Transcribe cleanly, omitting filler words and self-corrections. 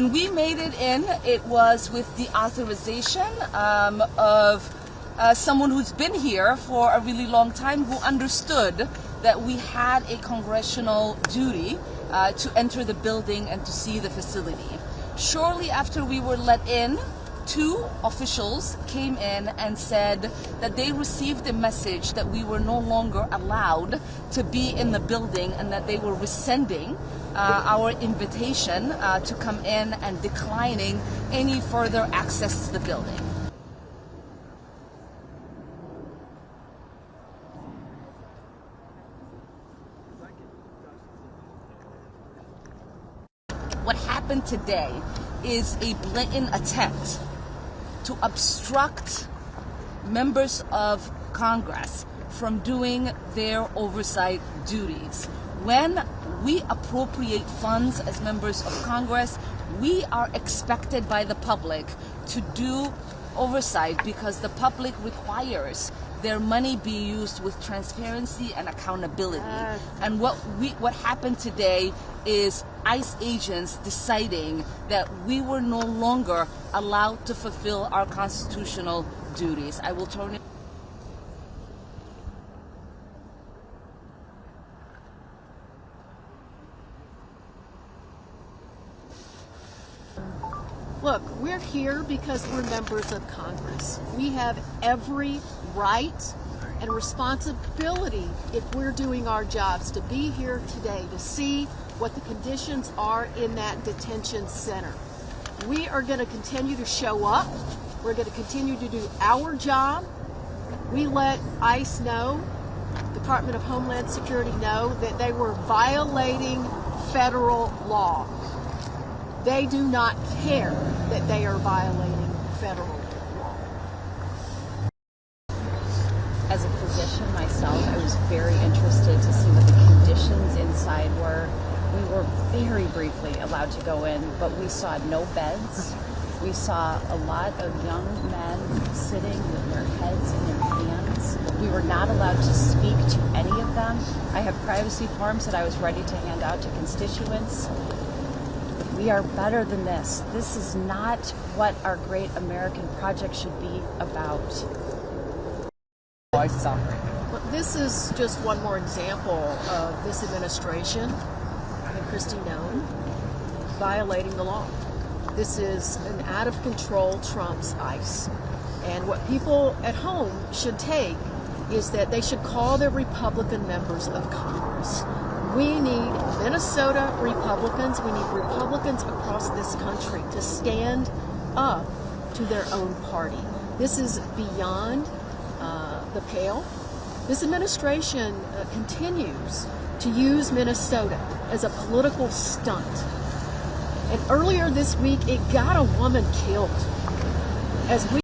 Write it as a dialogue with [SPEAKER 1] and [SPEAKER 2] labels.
[SPEAKER 1] When we made it in, it was with the authorization of someone who's been here for a really long time, who understood that we had a congressional duty to enter the building and to see the facility. Shortly after we were let in, two officials came in and said that they received a message that we were no longer allowed to be in the building and that they were rescinding our invitation to come in and declining any further access to the building. What happened today is a blatant attempt to obstruct members of Congress from doing their oversight duties. When we appropriate funds as members of Congress, we are expected by the public to do oversight because the public requires their money be used with transparency and accountability. And what happened today is ICE agents deciding that we were no longer allowed to fulfill our constitutional duties. I will turn it.
[SPEAKER 2] Look, we're here because we're members of Congress. We have every right and responsibility, if we're doing our jobs, to be here today to see what the conditions are in that detention center. We are going to continue to show up. We're going to continue to do our job. We let ICE know, Department of Homeland Security know, that they were violating federal law. They do not care that they are violating federal law.
[SPEAKER 3] As a physician myself, I was very interested to see what the conditions inside were. We were very briefly allowed to go in, but we saw no beds. We saw a lot of young men sitting with their heads in their hands. We were not allowed to speak to any of them. I have privacy forms that I was ready to hand out to constituents. We are better than this. This is not what our great American project should be about.
[SPEAKER 4] ICE is operating.
[SPEAKER 2] Well, this is just one more example of this administration and Kristi Noem violating the law. This is an out-of-control Trump's ICE. And what people at home should take is that they should call their Republican members of Congress. We need Minnesota Republicans, we need Republicans across this country to stand up to their own party. This is beyond the pale. This administration continues to use Minnesota as a political stunt. And earlier this week, it got a woman killed as we